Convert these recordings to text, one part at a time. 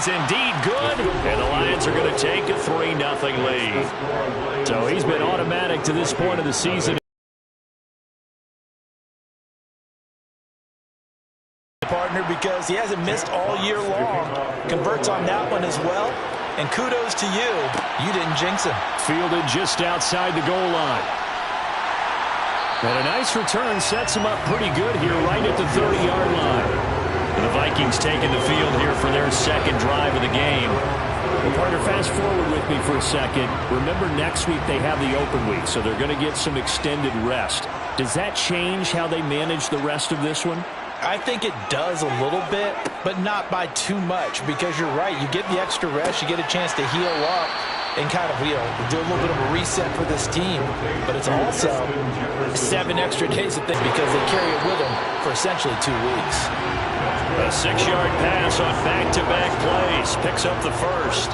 is indeed good, and the Lions are going to take a 3-0 lead. So he's been automatic to this point of the season. Partner, because he hasn't missed all year long. Converts on that one as well. And kudos to you. You didn't jinx him. Fielded just outside the goal line. And a nice return sets him up pretty good here right at the 30-yard line. And the Vikings taking the field here for their second drive of the game. Well, partner, fast forward with me for a second. Remember, next week they have the open week, so they're going to get some extended rest. Does that change how they manage the rest of this one? I think it does a little bit, but not by too much, because you're right. You get the extra rest. You get a chance to heal up and kind of, do a little bit of a reset for this team. But it's also 7 extra days of things because they carry it with them for essentially 2 weeks. A 6-yard pass on back-to-back plays. Picks up the first.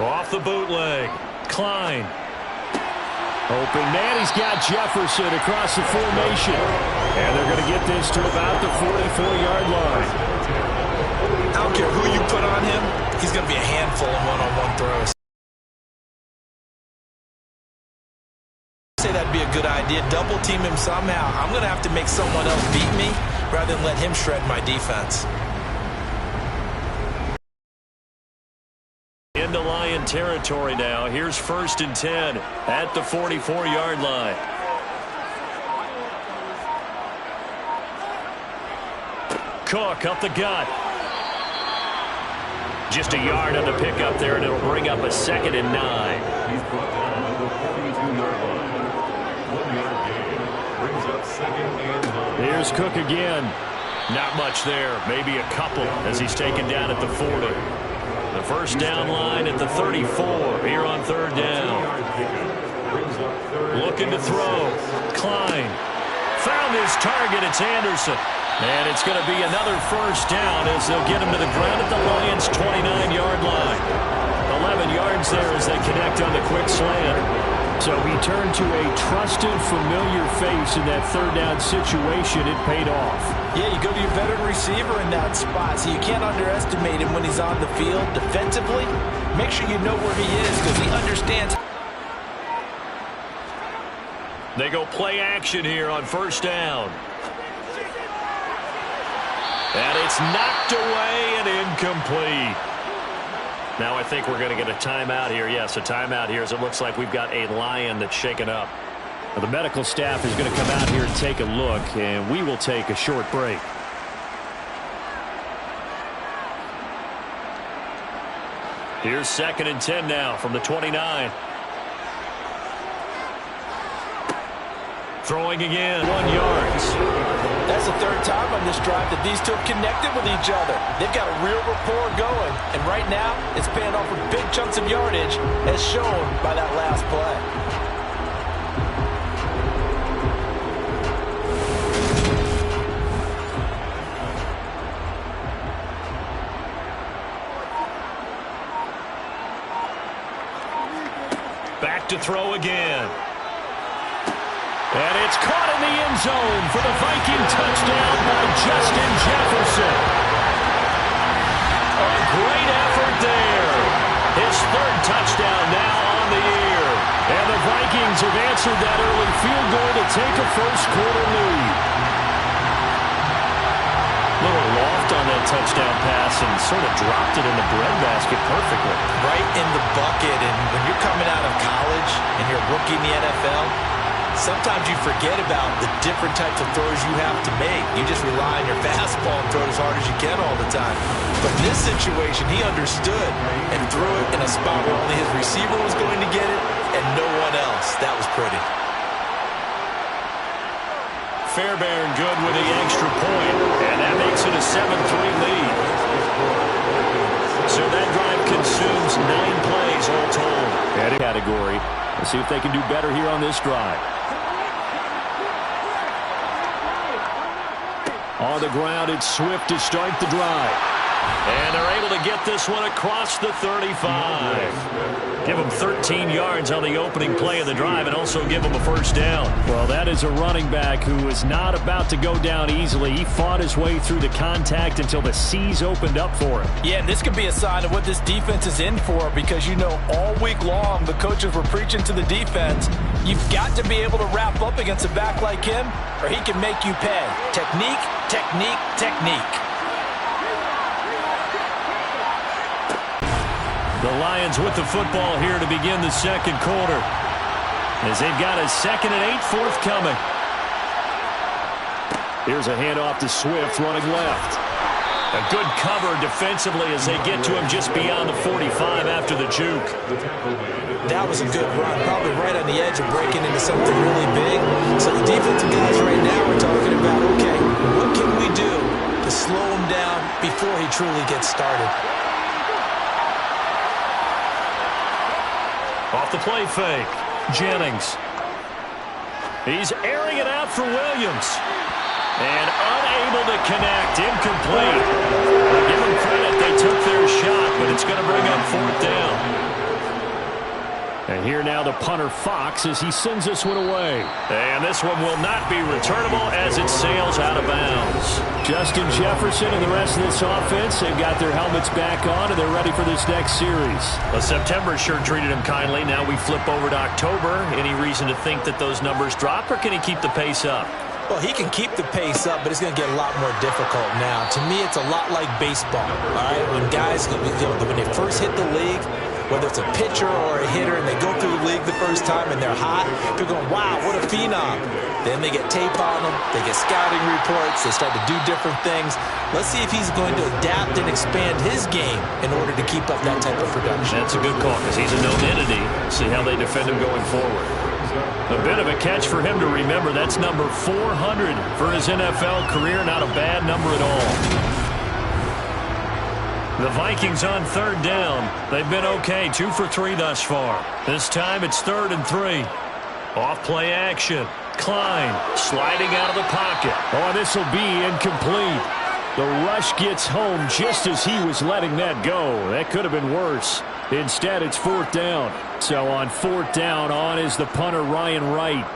Off the bootleg. Klein. Open man, he's got Jefferson across the formation. And they're going to get this to about the 44-yard line. I don't care who you put on him, he's going to be a handful of one-on-one throws. Say that'd be a good idea. Double team him somehow. I'm going to have to make someone else beat me rather than let him shred my defense. Into Lion territory now. Here's 1st and 10 at the 44-yard line. Cook up the gut. Just a yard on the pickup there, and it'll bring up a 2nd and 9. Here's Cook again. Not much there. Maybe a couple as he's taken down at the 40. The first down line at the 34 here on 3rd down. Looking to throw. Klein found his target. It's Anderson. And it's going to be another first down as they'll get him to the ground at the Lions' 29-yard line. 11 yards there as they connect on the quick slant. So he turned to a trusted, familiar face in that 3rd down situation. It paid off. Yeah, you go to your veteran receiver in that spot, so you can't underestimate him when he's on the field defensively. Make sure you know where he is because he understands. They go play action here on 1st down. And it's knocked away and incomplete. Now I think we're going to get a timeout here. Yes, a timeout here as it looks like we've got a Lion that's shaken up. Well, the medical staff is going to come out here and take a look, and we will take a short break. Here's 2nd and 10 now from the 29. Throwing again, 1 yard. That's the 3rd time on this drive that these two have connected with each other. They've got a real rapport going, and right now it's paying off with big chunks of yardage as shown by that last play. Back to throw again. And it's caught in the end zone for the Viking touchdown by Justin Jefferson. A great effort there. His 3rd touchdown now on the year. And the Vikings have answered that early field goal to take a first-quarter lead. Little loft on that touchdown pass and sort of dropped it in the breadbasket perfectly. Right in the bucket, and when you're coming out of college and you're a rookie in the NFL, sometimes you forget about the different types of throws you have to make. You just rely on your fastball and throw it as hard as you can all the time. But in this situation, he understood and threw it in a spot where only his receiver was going to get it and no one else. That was pretty. Fairbairn good with the extra point, and that makes it a 7-3 lead. So that drive consumes 9 plays all told. Category. Let's see if they can do better here on this drive. On the ground, it's Swift to start the drive. And they're able to get this one across the 35. Give them 13 yards on the opening play of the drive and also give them a first down. Well, that is a running back who is not about to go down easily. He fought his way through the contact until the seas opened up for him. Yeah, and this could be a sign of what this defense is in for, because you know all week long the coaches were preaching to the defense, you've got to be able to wrap up against a back like him or he can make you pay. Technique, technique, technique. The Lions with the football here to begin the second quarter, as they've got a 2nd and 8 forthcoming. Here's a handoff to Swift running left. A good cover defensively as they get to him just beyond the 45 after the juke. That was a good run, probably right on the edge of breaking into something really big. So the defensive guys right now are talking about, okay, what can we do to slow him down before he truly gets started? Off the play fake, Jennings. He's airing it out for Williams. And unable to connect, incomplete. I'll give them credit, they took their shot, but it's going to bring up 4th down. And here now the punter Fox as he sends this one away. And this one will not be returnable as it sails out of bounds. Justin Jefferson and the rest of this offense, they've got their helmets back on and they're ready for this next series. Well, September sure treated him kindly. Now we flip over to October. Any reason to think that those numbers drop, or can he keep the pace up? Well, he can keep the pace up, but it's going to get a lot more difficult now. To me, it's a lot like baseball, all right? When guys, when they first hit the league, whether it's a pitcher or a hitter, and they go through the league the first time and they're hot, they're going, wow, what a phenom. Then they get tape on them, they get scouting reports, they start to do different things. Let's see if he's going to adapt and expand his game in order to keep up that type of production. That's a good call because he's a known entity. See how they defend him going forward. A bit of a catch for him to remember. That's number 400 for his NFL career. Not a bad number at all. The Vikings on 3rd down. They've been okay, 2 for 3 thus far. This time it's 3rd and 3. Off play action. Klein sliding out of the pocket. Oh, this will be incomplete. The rush gets home just as he was letting that go. That could have been worse. Instead, it's 4th down. So on 4th down, on is the punter, Ryan Wright.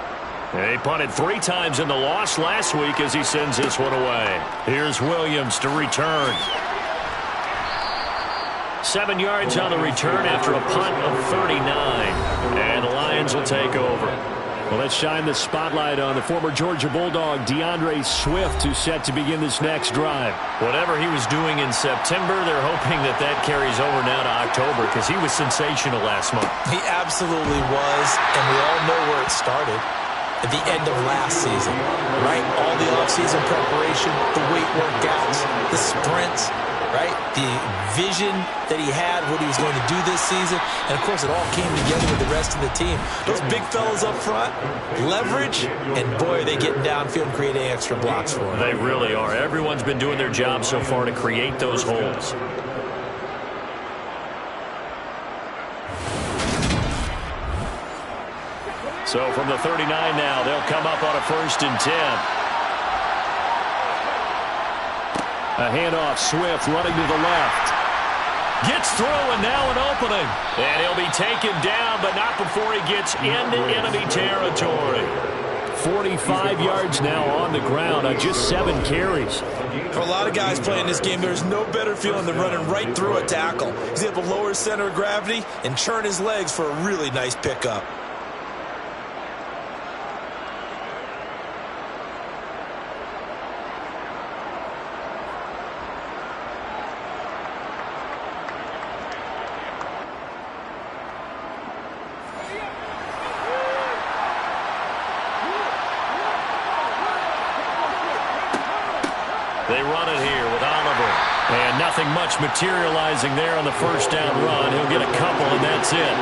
He punted 3 times in the loss last week as he sends this one away. Here's Williams to return. 7 yards on the return after a punt of 39. And the Lions will take over. Well, let's shine the spotlight on the former Georgia Bulldog, DeAndre Swift, who's set to begin this next drive. Whatever he was doing in September, they're hoping that that carries over now to October because he was sensational last month. He absolutely was, and we all know where it started. At the end of last season, right? All the offseason preparation, the weight workouts, the sprints, right? The vision that he had, what he was going to do this season. And, of course, it all came together with the rest of the team. Those big fellas up front, leverage, and, boy, are they getting downfield and creating extra blocks for him. They really are. Everyone's been doing their job so far to create those holes. So from the 39 now, they'll come up on a 1st and 10. A handoff, Swift running to the left. Gets through and now an opening. And he'll be taken down, but not before he gets into enemy territory. 45 yards now on the ground on just 7 carries. For a lot of guys playing this game, there's no better feeling than running right through a tackle. He's able to lower his center of gravity and churn his legs for a really nice pickup. They run it here with Oliver. And nothing much materializing there on the 1st down run. He'll get a couple, and that's it.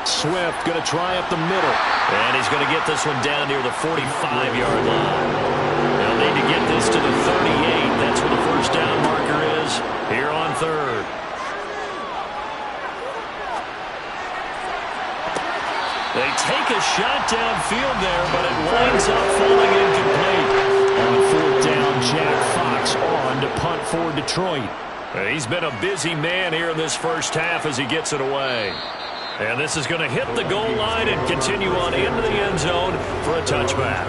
Swift going to try up the middle. And he's going to get this one down near the 45-yard line. They'll need to get this to the 38. That's where the 1st down marker is here on 3rd. They take a shot downfield there, but it winds up falling incomplete. On 4th down. Jack Fox on to punt for Detroit. He's been a busy man here in this first half as he gets it away. And this is going to hit the goal line and continue on into the end zone for a touchback.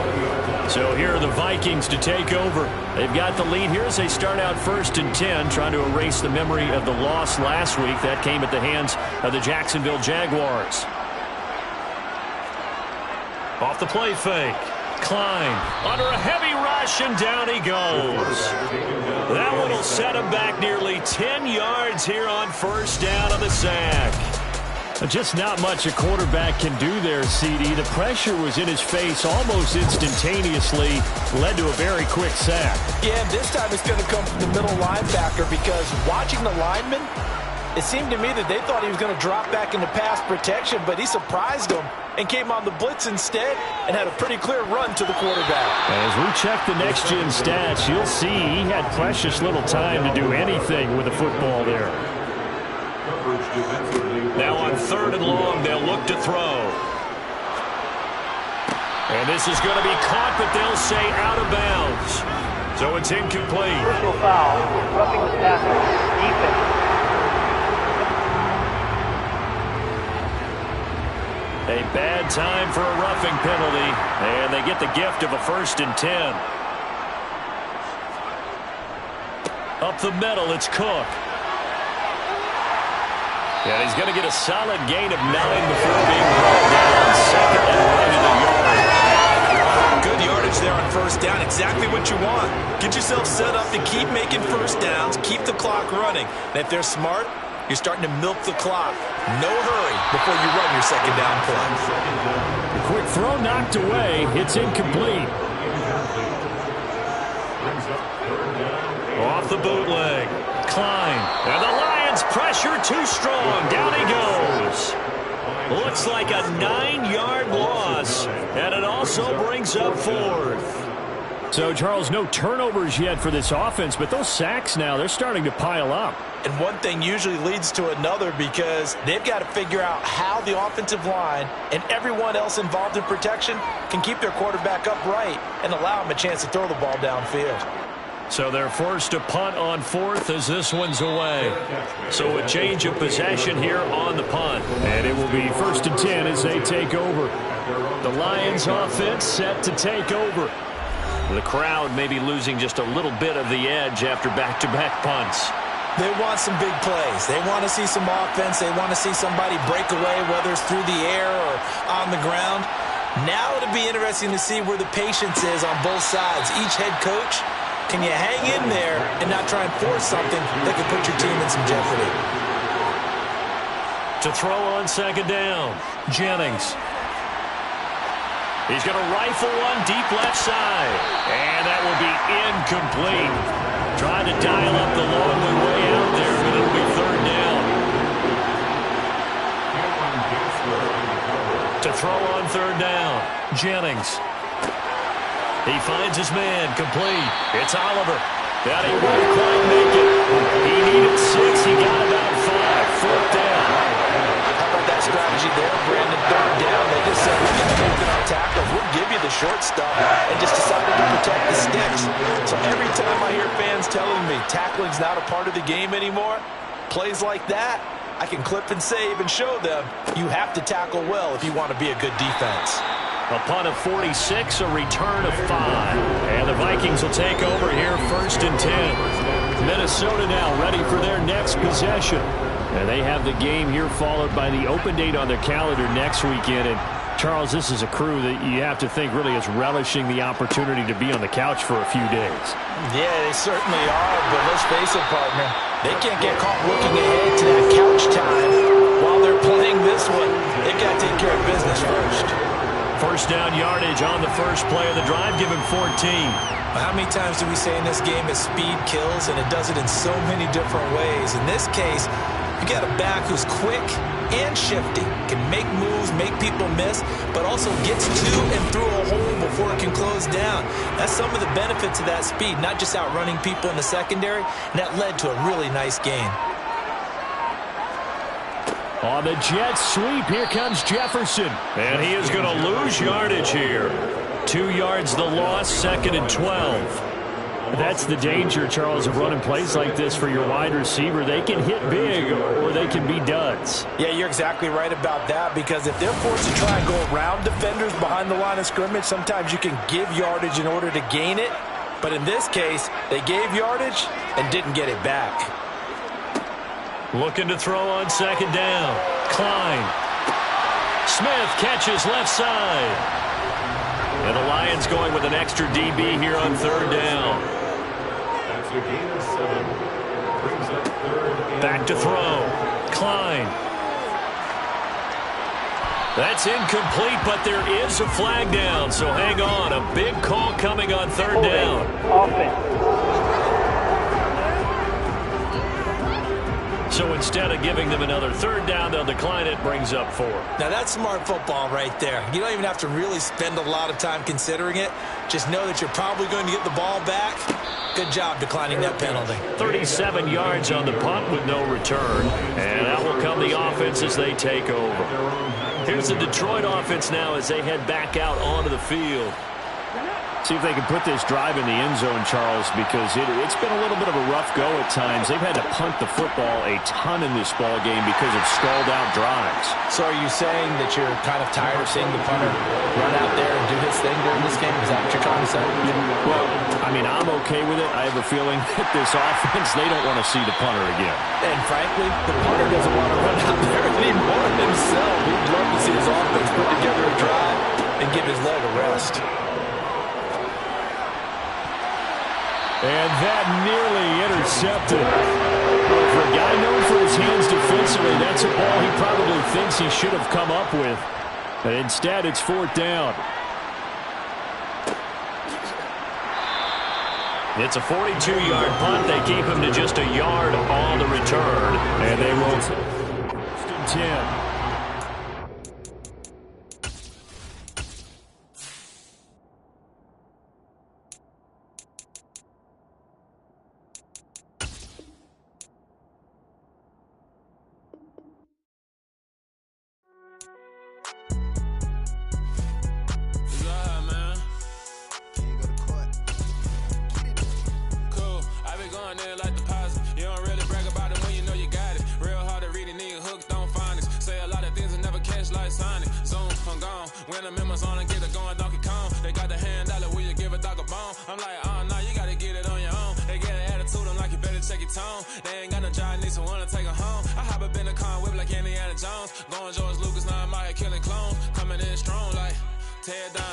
So here are the Vikings to take over. They've got the lead here as they start out 1st and 10, trying to erase the memory of the loss last week. That came at the hands of the Jacksonville Jaguars. Off the play fake. Klein under a heavy rush, and down he goes. That one will set him back nearly 10 yards here on 1st down on the sack. Just not much a quarterback can do there, CD. The pressure was in his face almost instantaneously, led to a very quick sack. Yeah, and this time it's going to come from the middle linebacker, because watching the lineman, it seemed to me that they thought he was going to drop back into pass protection, but he surprised them and came on the blitz instead and had a pretty clear run to the quarterback. As we check the next-gen stats, you'll see he had precious little time to do anything with the football there. Now on 3rd and long, they'll look to throw. And this is going to be caught, but they'll say out of bounds. So it's incomplete. Personal foul, roughing the passer, defense. A bad time for a roughing penalty, and they get the gift of a 1st and 10. Up the middle, it's Cook. And he's going to get a solid gain of 9 before being brought down. 2nd and right in the yard. Good yardage there on 1st down. Exactly what you want. Get yourself set up to keep making 1st downs, keep the clock running. And if they're smart, you're starting to milk the clock. No hurry before you run your 2nd down play. The quick throw knocked away. It's incomplete. Off the bootleg. Klein. And the Lions pressure too strong. Down he goes. Looks like a 9-yard loss. And it also brings up 4th. So, Charles, no turnovers yet for this offense, but those sacks now, they're starting to pile up. And one thing usually leads to another, because they've got to figure out how the offensive line and everyone else involved in protection can keep their quarterback upright and allow him a chance to throw the ball downfield. So they're forced to punt on 4th as this one's away. So a change of possession here on the punt. And it will be 1st and 10 as they take over. The Lions offense set to take over. The crowd may be losing just a little bit of the edge after back-to-back punts. They want some big plays. They want to see some offense. They want to see somebody break away, whether it's through the air or on the ground. Now it'll be interesting to see where the patience is on both sides. Each head coach, can you hang in there and not try and force something that could put your team in some jeopardy? To throw on 2nd down, Jennings. He's going to rifle one deep left side. And that will be incomplete. Trying to dial up the long way out there, but it'll be 3rd down. To throw on 3rd down, Jennings. He finds his man, complete. It's Oliver. That he won't quite make it. He needed 6. He got about 5. 4th down. How about that strategy there, Brandon? 3rd down. They just said, we're going to open our tackles. We'll give you the short stuff, and just decided to protect the sticks. So every time I hear fans telling me tackling's not a part of the game anymore, plays like that, I can clip and save and show them you have to tackle well if you want to be a good defense. A punt of 46, a return of 5. And the Vikings will take over here 1st and 10. Minnesota now ready for their next possession. And they have the game here followed by the open date on their calendar next weekend. And Charles, this is a crew that you have to think really is relishing the opportunity to be on the couch for a few days. Yeah, they certainly are, but let's face it, partner. They can't get caught looking ahead to that couch time while they're playing this one. They've got to take care of business first. 1st down yardage on the first play of the drive. Give him 14. How many times do we say in this game that speed kills, and it does it in so many different ways? In this case, you got a back who's quick and shifty, can make moves, make people miss, but also gets to and through a hole before it can close down. That's some of the benefits of that speed, not just outrunning people in the secondary, and that led to a really nice gain. On the jet sweep, here comes Jefferson. And he is going to lose yardage here. 2 yards the loss, 2nd and 12. That's the danger, Charles, of running plays like this for your wide receiver. They can hit big or they can be duds. Yeah, you're exactly right about that, because if they're forced to try and go around defenders behind the line of scrimmage, sometimes you can give yardage in order to gain it. But in this case, they gave yardage and didn't get it back. Looking to throw on second down. Klein. Smith catches left side. And the Lions going with an extra DB here on third down. Back to throw. Klein. That's incomplete, but there is a flag down, so hang on. A big call coming on third down. Offense. So instead of giving them another third down, they'll decline it. Brings up 4. Now that's smart football right there. You don't even have to really spend a lot of time considering it. Just know that you're probably going to get the ball back. Good job declining that penalty. 37 yards on the punt with no return. And out will come the offense as they take over. Here's the Detroit offense now as they head back out onto the field. See if they can put this drive in the end zone, Charles, because it's been a little bit of a rough go at times. They've had to punt the football a ton in this ball game because of stalled-out drives. So are you saying that you're kind of tired of seeing the punter run out there and do his thing during this game? Is that what you're trying to say? Well, I mean, I'm okay with it. I have a feeling that this offense, they don't want to see the punter again. And frankly, the punter doesn't want to run out there anymore himself. He'd love to see his offense put together a drive and give his leg a rest. And that nearly intercepted. For a guy known for his hands defensively, that's a ball he probably thinks he should have come up with. But instead, it's fourth down. It's a 42-yard punt. They keep him to just a yard on the return. And they will 10. They ain't got no job, need someone to take her home. I hop up in the car, whip like Indiana Jones. Going George Lucas, now I'm out here killing clones. Coming in strong like tear down.